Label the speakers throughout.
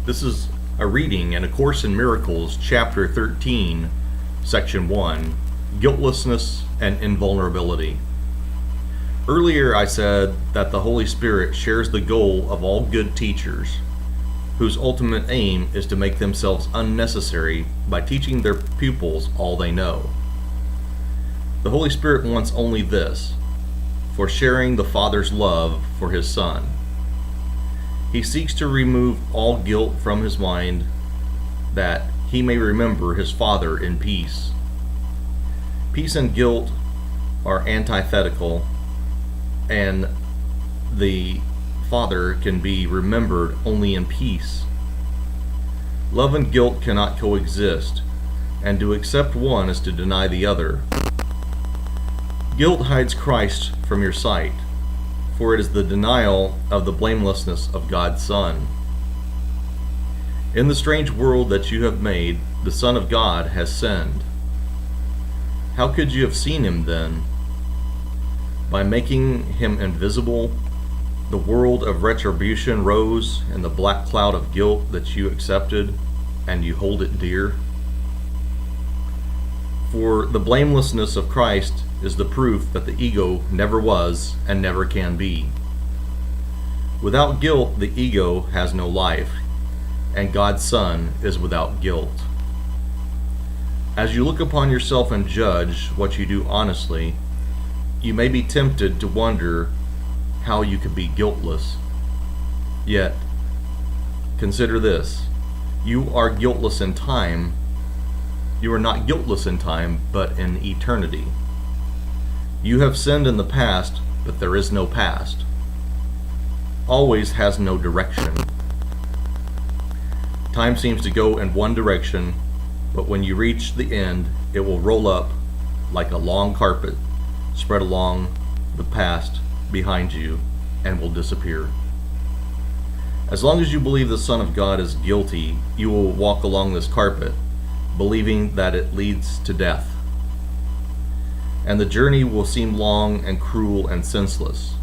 Speaker 1: This is a reading in A Course in Miracles, Chapter 13, Section 1, Guiltlessness and Invulnerability. Earlier I said that the Holy Spirit shares the goal of all good teachers, whose ultimate aim is to make themselves unnecessary by teaching their pupils all they know. The Holy Spirit wants only this, for sharing the Father's love for His Son. He seeks to remove all guilt from his mind, that he may remember his Father in peace. Peace and guilt are antithetical, and the Father can be remembered only in peace. Love and guilt cannot coexist, and to accept one is to deny the other. Guilt hides Christ from your sight, for it is the denial of the blamelessness of God's Son. In the strange world that you have made, the Son of God has sinned. How could you have seen him then? By making him invisible, the world of retribution rose in the black cloud of guilt that you accepted, and you hold it dear. For the blamelessness of Christ is the proof that the ego never was and never can be. Without guilt, the ego has no life, and God's Son is without guilt. As you look upon yourself and judge what you do honestly, you may be tempted to wonder how you could be guiltless. Yet, consider this: you are guiltless in time. You are not guiltless in time, but in eternity. You have sinned in the past, but there is no past. Always has no direction. Time seems to go in one direction, but when you reach the end, it will roll up like a long carpet spread along the past behind you and will disappear. As long as you believe the Son of God is guilty, you will walk along this carpet, believing that it leads to death. And the journey will seem long and cruel and senseless,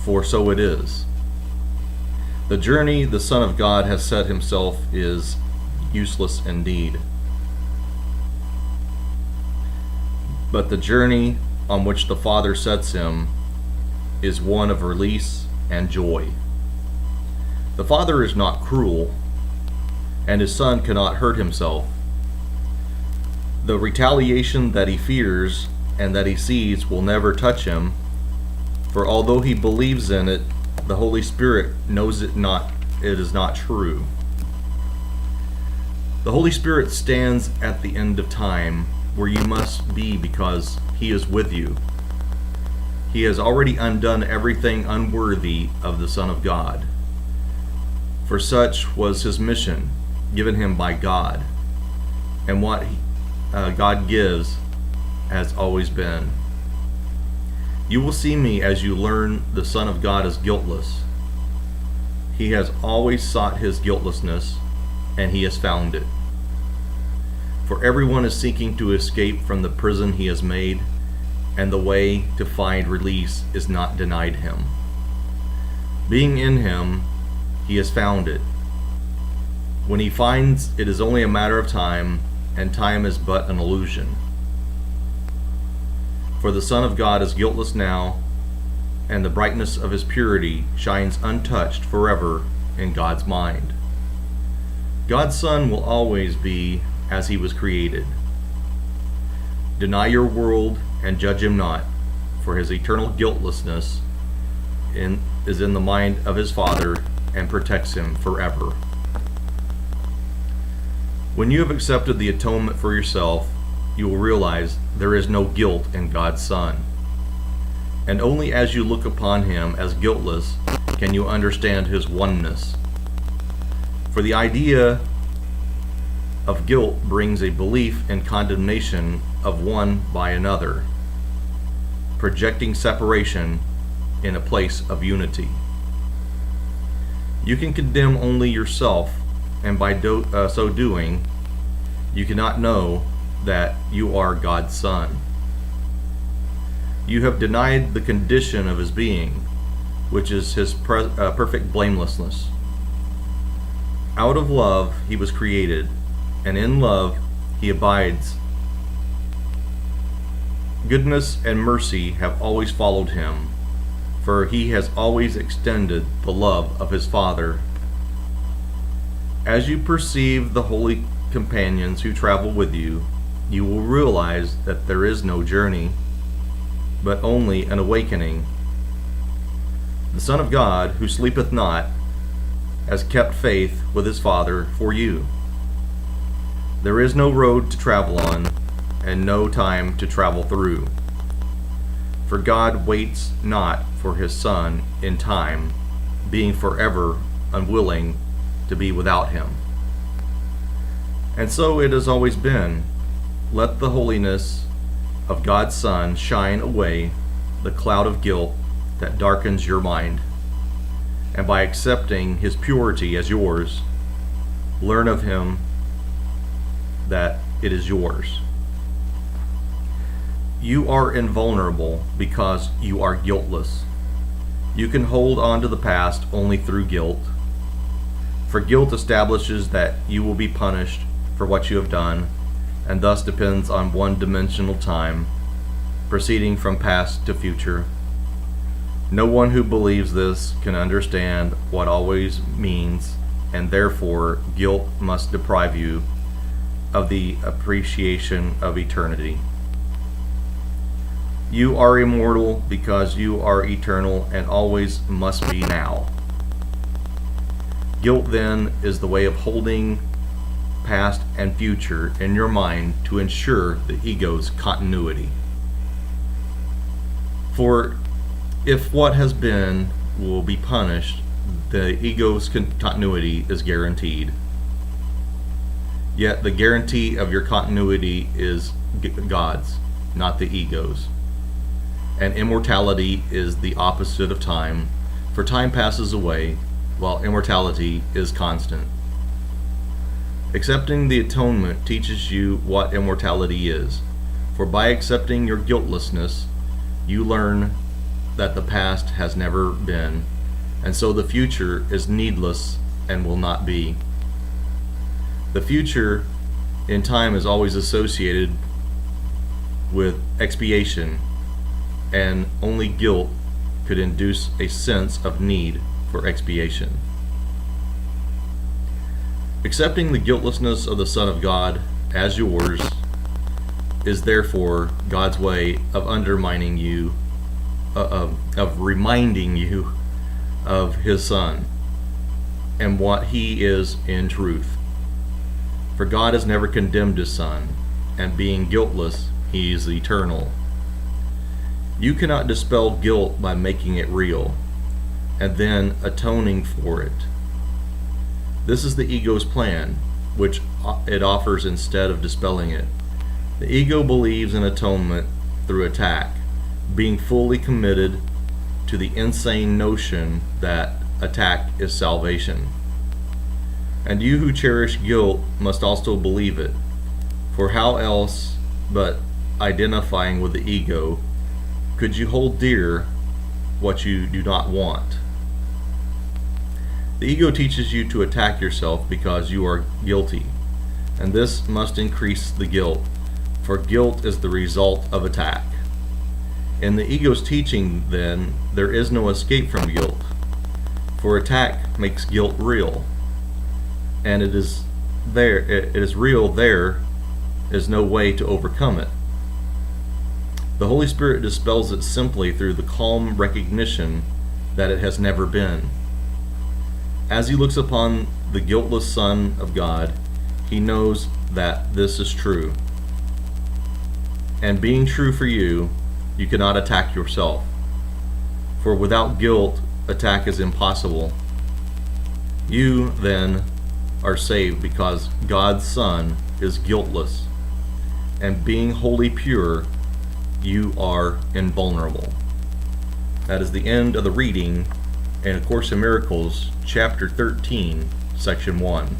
Speaker 1: for so it is. The journey the Son of God has set himself is useless indeed. But the journey on which the Father sets him is one of release and joy. The Father is not cruel, and his Son cannot hurt himself. The retaliation that he fears and that he sees will never touch him, for although he believes in it, the Holy Spirit knows it is not true. The Holy Spirit stands at the end of time, where you must be because he is with you. He has already undone everything unworthy of the Son of God, for such was his mission given him by God, and what God gives has always been. You will see me as you learn the Son of God is guiltless. He has always sought his guiltlessness, and he has found it. For everyone is seeking to escape from the prison he has made, and the way to find release is not denied him. Being in him, he has found it. When he finds it is only a matter of time, and time is but an illusion. For the Son of God is guiltless now, and the brightness of his purity shines untouched forever in God's mind. God's Son will always be as he was created. Deny your world and judge him not, for his eternal guiltlessness is in the mind of his Father and protects him forever. When you have accepted the atonement for yourself, you will realize there is no guilt in God's Son. And only as you look upon him as guiltless can you understand his oneness. For the idea of guilt brings a belief in condemnation of one by another, projecting separation in a place of unity. You can condemn only yourself, and by so doing, you cannot know that you are God's Son. You have denied the condition of his being, which is his perfect blamelessness. Out of love he was created, and in love he abides. Goodness and mercy have always followed him, for he has always extended the love of his Father. As you perceive the holy companions who travel with you, you will realize that there is no journey, but only an awakening. The Son of God, who sleepeth not, has kept faith with his Father for you. There is no road to travel on, and no time to travel through. For God waits not for his Son in time, being forever unwilling to be without him. And so it has always been. Let the holiness of God's Son shine away the cloud of guilt that darkens your mind, and by accepting his purity as yours, learn of him that it is yours. You are invulnerable because you are guiltless. You can hold on to the past only through guilt, for guilt establishes that you will be punished for what you have done, and thus depends on one-dimensional time, proceeding from past to future. No one who believes this can understand what always means, and therefore guilt must deprive you of the appreciation of eternity. You are immortal because you are eternal and always must be now. Guilt then is the way of holding past and future in your mind to ensure the ego's continuity. For if what has been will be punished, the ego's continuity is guaranteed. Yet the guarantee of your continuity is God's, not the ego's. And immortality is the opposite of time, for time passes away, while immortality is constant. Accepting the atonement teaches you what immortality is, for by accepting your guiltlessness, you learn that the past has never been, and so the future is needless and will not be. The future in time is always associated with expiation, and only guilt could induce a sense of need for expiation. Accepting the guiltlessness of the Son of God as yours is therefore God's way of undermining you, of reminding you of his Son and what he is in truth. For God has never condemned his Son, and being guiltless, he is eternal. You cannot dispel guilt by making it real, and then atoning for it. This is the ego's plan, which it offers instead of dispelling it. The ego believes in atonement through attack, being fully committed to the insane notion that attack is salvation. And you who cherish guilt must also believe it, for how else but identifying with the ego could you hold dear what you do not want? The ego teaches you to attack yourself because you are guilty, and this must increase the guilt, for guilt is the result of attack. In the ego's teaching, then, there is no escape from guilt, for attack makes guilt real, and it is real. There is no way to overcome it. The Holy Spirit dispels it simply through the calm recognition that it has never been. As he looks upon the guiltless Son of God, he knows that this is true. And being true for you, you cannot attack yourself. For without guilt, attack is impossible. You, then, are saved because God's Son is guiltless, and being wholly pure, you are invulnerable. That is the end of the reading in A Course in Miracles, chapter 13, section 1.